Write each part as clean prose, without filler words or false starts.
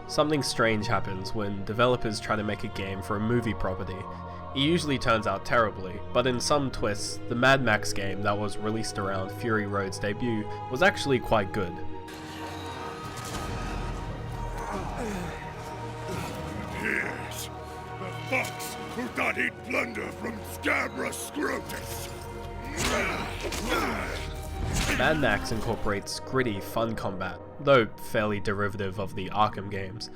Something strange happens when developers try to make a game for a movie property. It usually turns out terribly, but in some twists, the Mad Max game that was released around Fury Road's debut was actually quite good. Yes, the fox who thought he'd plunder from Scabra Scrotus. Mad Max incorporates gritty, fun combat, though fairly derivative of the Arkham games,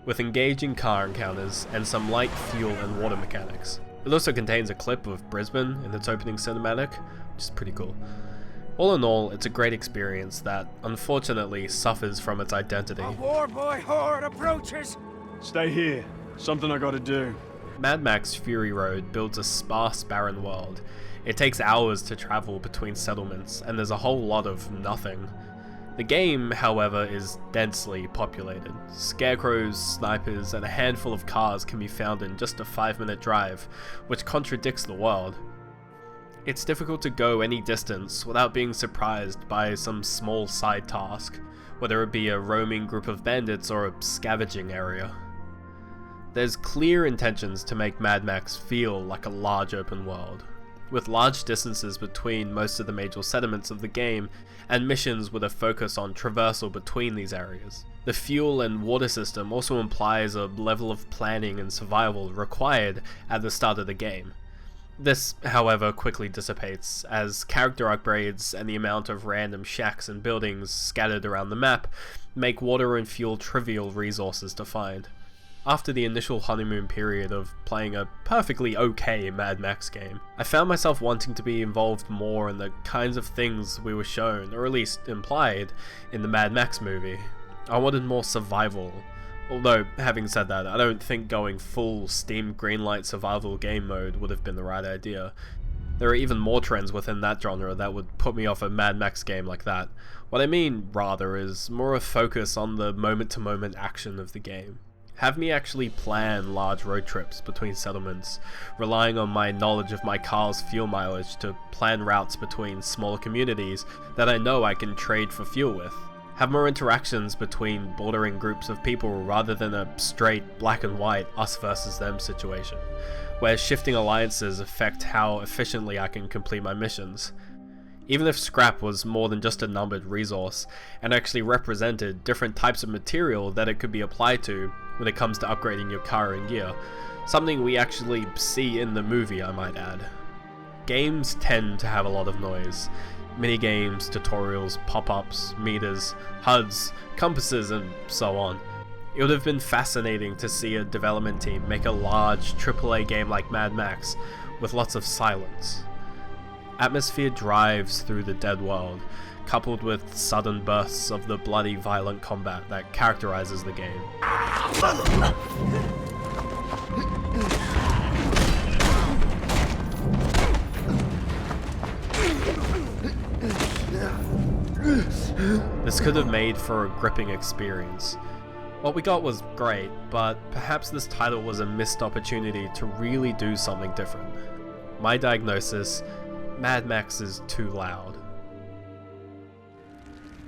with engaging car encounters and some light fuel and water mechanics. It also contains a clip of Brisbane in its opening cinematic, which is pretty cool. All in all, it's a great experience that, unfortunately, suffers from its identity. A warboy horde approaches! Stay here. Something I gotta do. Mad Max Fury Road builds a sparse, barren world. It takes hours to travel between settlements, and there's a whole lot of nothing. The game, however, is densely populated. Scarecrows, snipers, and a handful of cars can be found in just a 5-minute drive, which contradicts the world. It's difficult to go any distance without being surprised by some small side task, whether it be a roaming group of bandits or a scavenging area. There's clear intentions to make Mad Max feel like a large open world, with large distances between most of the major settlements of the game, and missions with a focus on traversal between these areas. The fuel and water system also implies a level of planning and survival required at the start of the game. This, however, quickly dissipates, as character upgrades and the amount of random shacks and buildings scattered around the map make water and fuel trivial resources to find. After the initial honeymoon period of playing a perfectly okay Mad Max game, I found myself wanting to be involved more in the kinds of things we were shown, or at least implied, in the Mad Max movie. I wanted more survival. Although, having said that, I don't think going full Steam Greenlight survival game mode would have been the right idea. There are even more trends within that genre that would put me off a Mad Max game like that. What I mean, rather, is more a focus on the moment-to-moment action of the game. Have me actually plan large road trips between settlements, relying on my knowledge of my car's fuel mileage to plan routes between smaller communities that I know I can trade for fuel with. Have more interactions between bordering groups of people rather than a straight black and white us versus them situation, where shifting alliances affect how efficiently I can complete my missions. Even if scrap was more than just a numbered resource, and actually represented different types of material that it could be applied to when it comes to upgrading your car and gear, something we actually see in the movie, I might add. Games tend to have a lot of noise. Minigames, tutorials, pop-ups, meters, HUDs, compasses, and so on. It would have been fascinating to see a development team make a large AAA game like Mad Max with lots of silence. Atmosphere drives through the dead world, coupled with sudden bursts of the bloody, violent combat that characterizes the game. This could have made for a gripping experience. What we got was great, but perhaps this title was a missed opportunity to really do something different. My diagnosis: Mad Max is too loud.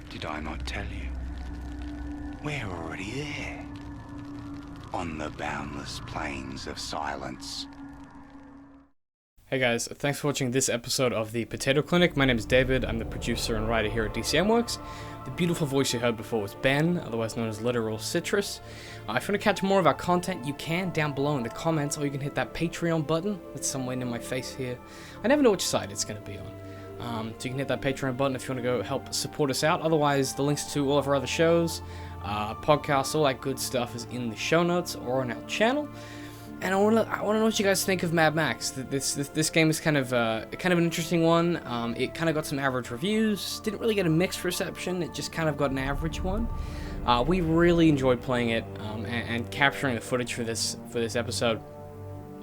Did I not tell you? We're already there. On the boundless plains of silence. Hey guys, thanks for watching this episode of the Potato Clinic. My name is David, I'm the producer and writer here at DCM Works. The beautiful voice you heard before was Ben, otherwise known as Literal Citrus. If you want to catch more of our content, you can down below in the comments, or you can hit that Patreon button that's somewhere near my face here. I never know which side it's going to be on. So you can hit that Patreon button if you want to go help support us out. Otherwise, the links to all of our other shows, podcasts, all that good stuff is in the show notes or on our channel. And I want to know what you guys think of Mad Max. This game is kind of an interesting one. It kind of got some average reviews. Didn't really get a mixed reception. It just kind of got an average one. We really enjoyed playing it and capturing the footage for this episode,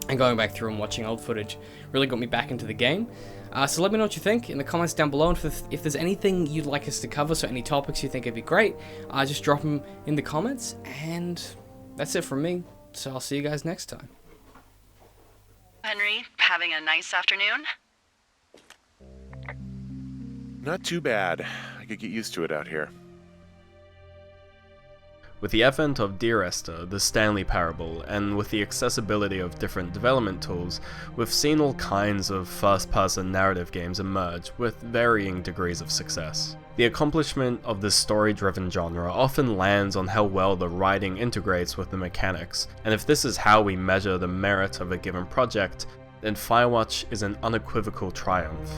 and going back through and watching old footage really got me back into the game. So let me know what you think in the comments down below, and if there's anything you'd like us to cover, so any topics you think would be great, just drop them in the comments. And that's it from me. So I'll see you guys next time. Henry, having a nice afternoon? Not too bad. I could get used to it out here. With the advent of Dear Esther, the Stanley Parable, and with the accessibility of different development tools, we've seen all kinds of first-person narrative games emerge with varying degrees of success. The accomplishment of this story-driven genre often lands on how well the writing integrates with the mechanics, and if this is how we measure the merit of a given project, then Firewatch is an unequivocal triumph.